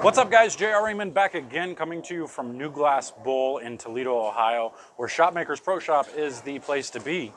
What's up, guys? J.R. Raymond back again, coming to you from New Glass Bowl in Toledo, Ohio, where Shopmakers Pro Shop is the place to be.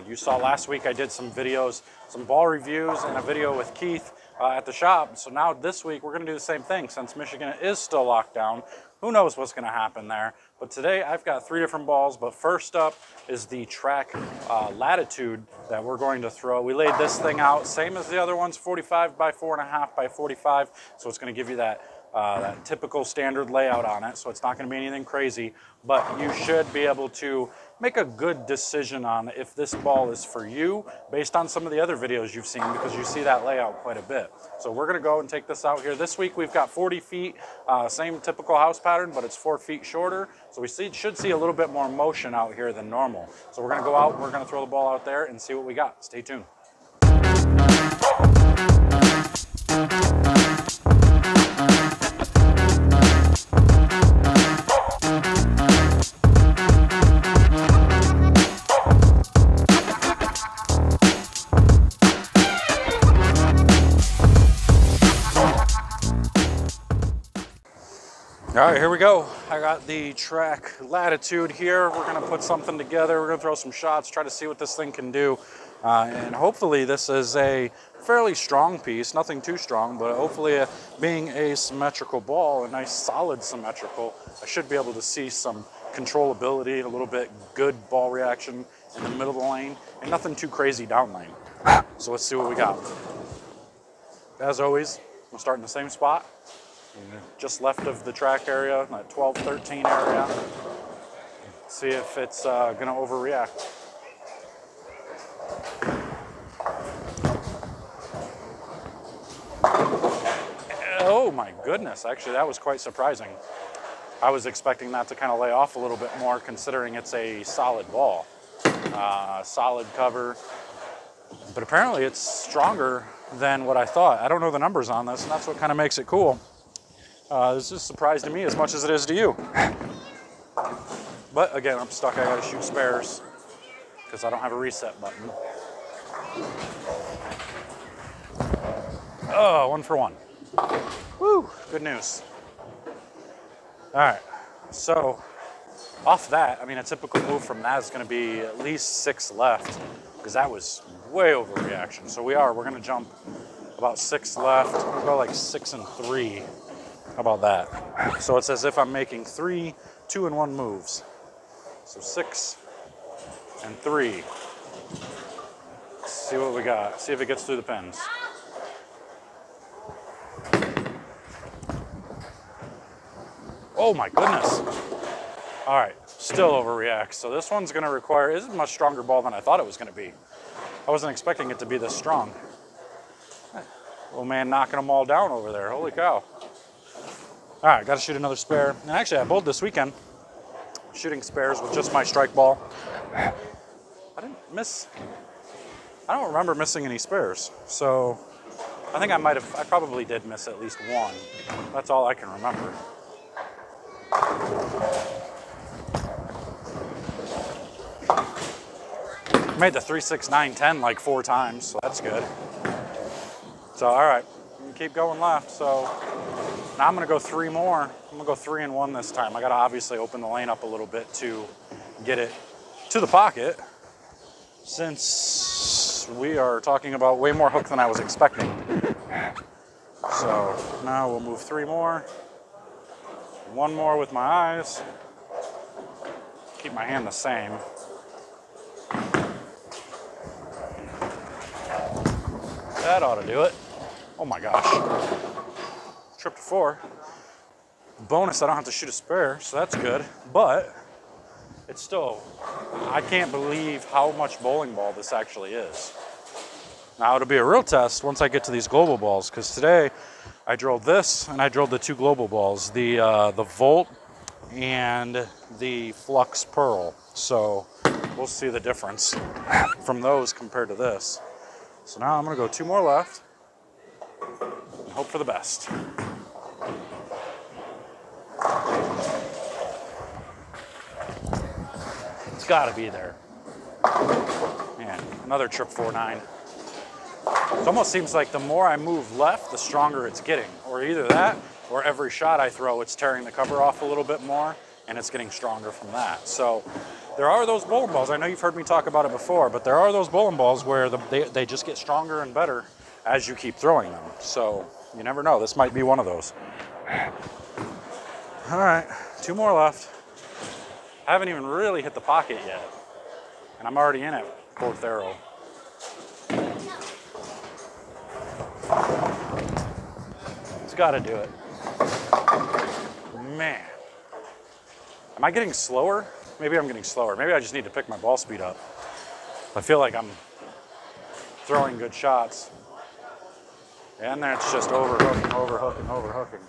You saw last week I did some videos, some ball reviews, and a video with Keith at the shop. So now this week we're going to do the same thing. Since Michigan is still locked down, who knows what's going to happen there. But today I've got 3 different balls, but first up is the track Latitude that we're going to throw. We laid this thing out, same as the other ones, 45 by 4.5 by 45. So it's going to give you that typical standard layout on it, so it's not going to be anything crazy, but you should be able to make a good decision on if this ball is for you based on some of the other videos you've seen, because you see that layout quite a bit. So we're going to go and take this out here. This week we've got 40 feet, same typical house pattern, but it's 4 feet shorter, so we should see a little bit more motion out here than normal. So we're going to go out, we're going to throw the ball out there and see what we got. Stay tuned. All right, here we go. I got the track Latitude here. We're gonna put something together. We're gonna throw some shots, try to see what this thing can do. And hopefully this is a fairly strong piece, nothing too strong, but hopefully being a symmetrical ball, a nice solid symmetrical, I should be able to see some controllability, a little bit good ball reaction in the middle of the lane, and nothing too crazy down lane. So let's see what we got. As always, we'll start in the same spot. Just left of the track area, that 12-13 area. See if it's gonna overreact. Oh my goodness, actually that was quite surprising. I was expecting that to kind of lay off a little bit more, considering it's a solid ball. Solid cover, but apparently it's stronger than what I thought. I don't know the numbers on this, and that's what kind of makes it cool. This is a surprise to me as much as it is to you. But again, I'm stuck. I gotta shoot spares because I don't have a reset button. Oh, 1 for 1. Woo, good news. All right, so off that, I mean, a typical move from that is gonna be at least 6 left, because that was way overreaction. So we're gonna jump about 6 left. We'll go like 6 and 3. How about that? So it's as if I'm making 3 2-and-1 moves. So 6 and 3. Let's see what we got. See if it gets through the pins. Oh my goodness. All right, still overreacts. So this one's gonna require, this is a much stronger ball than I thought it was gonna be. I wasn't expecting it to be this strong. Little man knocking them all down over there, holy cow. All right, got to shoot another spare. And actually, I bowled this weekend shooting spares with just my strike ball. I don't remember missing any spares. So I think I probably did miss at least 1. That's all I can remember. Made the 3, 6, 9, 10 like 4 times, so that's good. So, all right, we can keep going left. So now I'm gonna go 3 more. I'm gonna go 3 and 1 this time. I gotta obviously open the lane up a little bit to get it to the pocket, since we are talking about way more hook than I was expecting. So now we'll move 3 more. 1 more with my eyes. Keep my hand the same. That ought to do it. Oh my gosh. Trip to 4. Bonus, I don't have to shoot a spare, so that's good. But it's still, I can't believe how much bowling ball this actually is. Now it'll be a real test once I get to these global balls, because today I drilled this and I drilled the 2 global balls, the Volt and the Flux Pearl. So we'll see the difference from those compared to this. So now I'm gonna go 2 more left and hope for the best. It's gotta be there. Man, another trip 4-9. It almost seems like the more I move left, the stronger it's getting. Or either that, or every shot I throw, it's tearing the cover off a little bit more, and it's getting stronger from that. So there are those bowling balls. I know you've heard me talk about it before, but there are those bowling balls where they just get stronger and better as you keep throwing them. So you never know. This might be one of those. All right, 2 more left. I haven't even really hit the pocket yet, and I'm already in at 4th arrow. It's got to do it. Man. Am I getting slower? Maybe I'm getting slower. Maybe I just need to pick my ball speed up. I feel like I'm throwing good shots. And then it's just overhooking, overhooking, overhooking.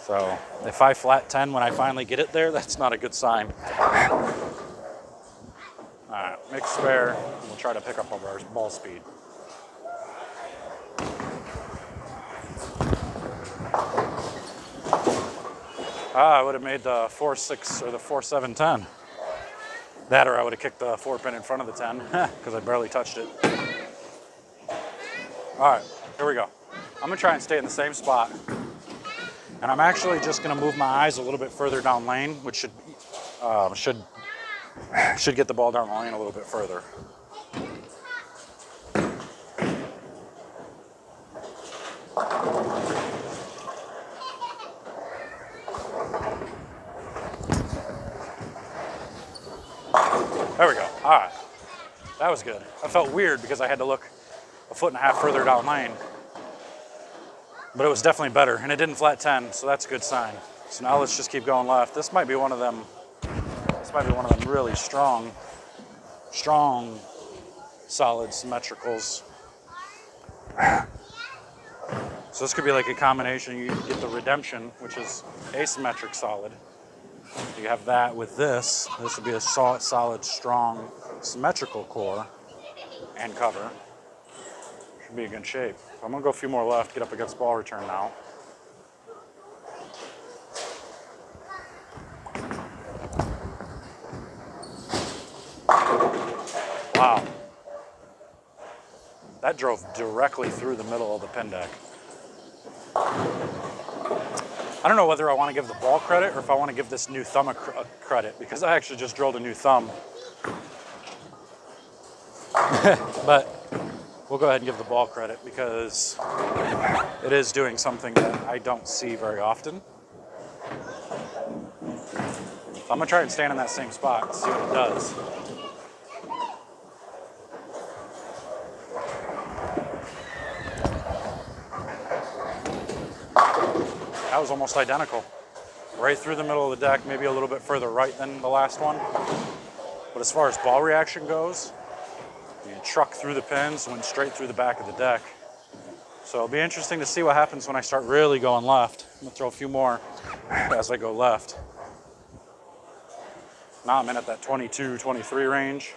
So if I flat 10 when I finally get it there, that's not a good sign. All right, mix spare. We'll try to pick up our ball speed. I would have made the 4-6 or the 4-7-10. That, or I would have kicked the 4-pin in front of the 10 because I barely touched it. All right, here we go. I'm gonna try and stay in the same spot. And I'm actually just gonna move my eyes a little bit further down lane, which should get the ball down the lane a little bit further. There we go. All right. That was good. I felt weird because I had to look 1.5 feet further down lane. But it was definitely better, and it didn't flat 10, so that's a good sign. So now let's just keep going left. This might be one of them. This might be one of them really strong, solid symmetricals. So this could be like a combination. You get the redemption, which is asymmetric solid. You have that with this. This would be a solid, strong, symmetrical core and cover. Should be in good shape. So I'm gonna go a few more left, get up against ball return now. Wow. That drove directly through the middle of the pin deck. I don't know whether I want to give the ball credit or if I want to give this new thumb a credit, because I actually just drilled a new thumb. But we'll go ahead and give the ball credit because it is doing something that I don't see very often. So I'm gonna try and stand in that same spot and see what it does. That was almost identical. Right through the middle of the deck, maybe a little bit further right than the last one. But as far as ball reaction goes, you truck through the pins, went straight through the back of the deck. So it'll be interesting to see what happens when I start really going left. I'm gonna throw a few more as I go left. Now I'm in at that 22, 23 range.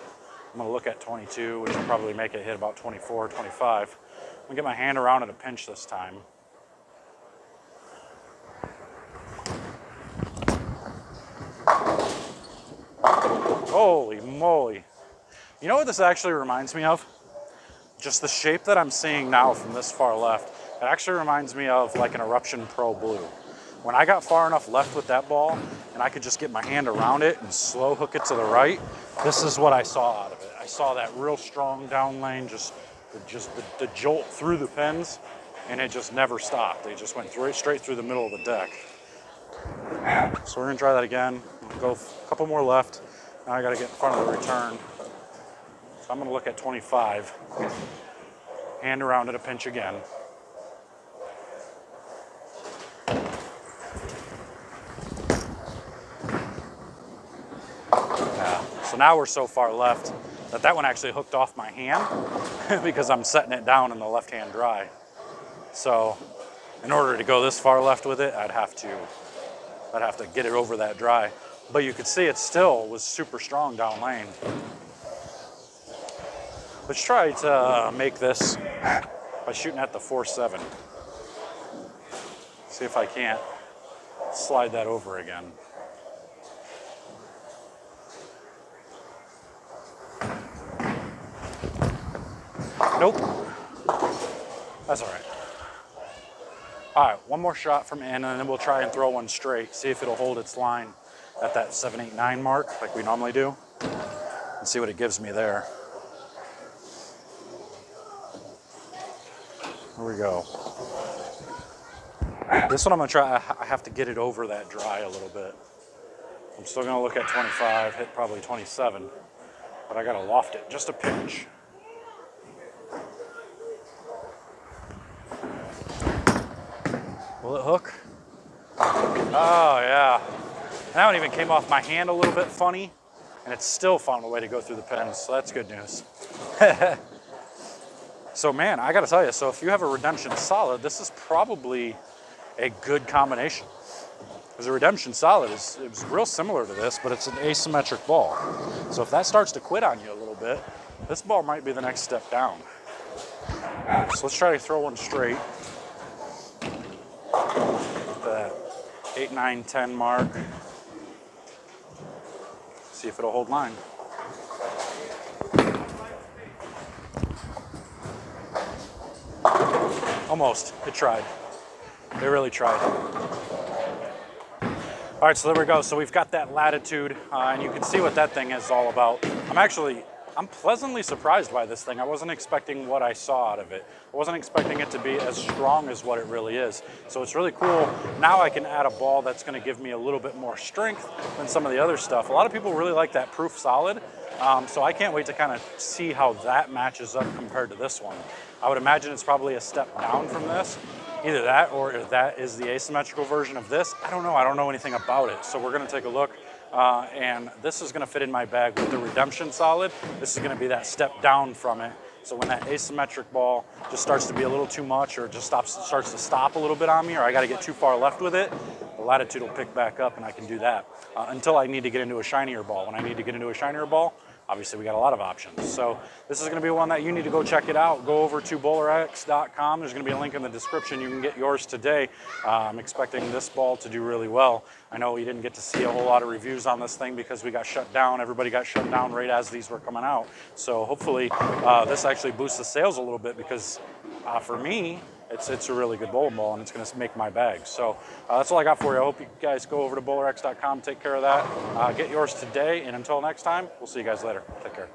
I'm gonna look at 22, which will probably make it hit about 24, 25. I'm gonna get my hand around at a pinch this time. Holy moly. You know what this actually reminds me of? Just the shape that I'm seeing now from this far left. It actually reminds me of like an Eruption Pro Blue. When I got far enough left with that ball and I could just get my hand around it and slow hook it to the right, this is what I saw out of it. I saw that real strong down lane, just the jolt through the pins, and it just never stopped. They just went straight through the middle of the deck. So we're gonna try that again. Go a couple more left. Now I gotta get in front of the return. So I'm gonna look at 25. Hand around at a pinch again. Yeah. So now we're so far left that one actually hooked off my hand because I'm setting it down in the left hand dry. So in order to go this far left with it, I'd have to get it over that dry. But you could see it still was super strong down lane. Let's try to make this by shooting at the 4-7. See if I can't slide that over again. Nope. That's all right. All right, one more shot from in, and then we'll try and throw one straight, see if it'll hold its line at that 7, 8, 9 mark like we normally do, and see what it gives me there. Here we go. This one I'm gonna try, I have to get it over that dry a little bit. I'm still gonna look at 25, hit probably 27, but I gotta loft it just a pinch. Will it hook? Oh yeah. And that one even came off my hand a little bit funny, and it's still found a way to go through the pins, so that's good news. So man, I gotta tell you, so if you have a Redemption Solid, this is probably a good combination. Because a Redemption Solid it was real similar to this, but it's an asymmetric ball. So if that starts to quit on you a little bit, this ball might be the next step down. So let's try to throw one straight. That 8, 9, 10 mark. See if it'll hold line. Almost. It tried. It really tried. All right, so there we go. So we've got that Latitude, and you can see what that thing is all about. I'm pleasantly surprised by this thing. I wasn't expecting what I saw out of it. I wasn't expecting it to be as strong as what it really is. So it's really cool. Now I can add a ball that's gonna give me a little bit more strength than some of the other stuff. A lot of people really like that Proof Solid. So I can't wait to kind of see how that matches up compared to this one. I would imagine it's probably a step down from this. Either that or if that is the asymmetrical version of this. I don't know. I don't know anything about it. So we're going to take a look. And this is going to fit in my bag with the Redemption Solid. This is going to be that step down from it. So when that asymmetric ball just starts to be a little too much or just starts to stop a little bit on me, or I got to get too far left with it, the Latitude will pick back up and I can do that until I need to get into a shinier ball. When I need to get into a shinier ball, obviously we got a lot of options. So this is gonna be one that you need to go check it out. Go over to BowlerX.com. There's gonna be a link in the description. You can get yours today. I'm expecting this ball to do really well. I know we didn't get to see a whole lot of reviews on this thing because we got shut down. Everybody got shut down right as these were coming out. So hopefully this actually boosts the sales a little bit because for me, it's a really good bowling ball and it's going to make my bag. So that's all I got for you. I hope you guys go over to BowlerX.com, take care of that. Get yours today, and until next time, we'll see you guys later. Take care.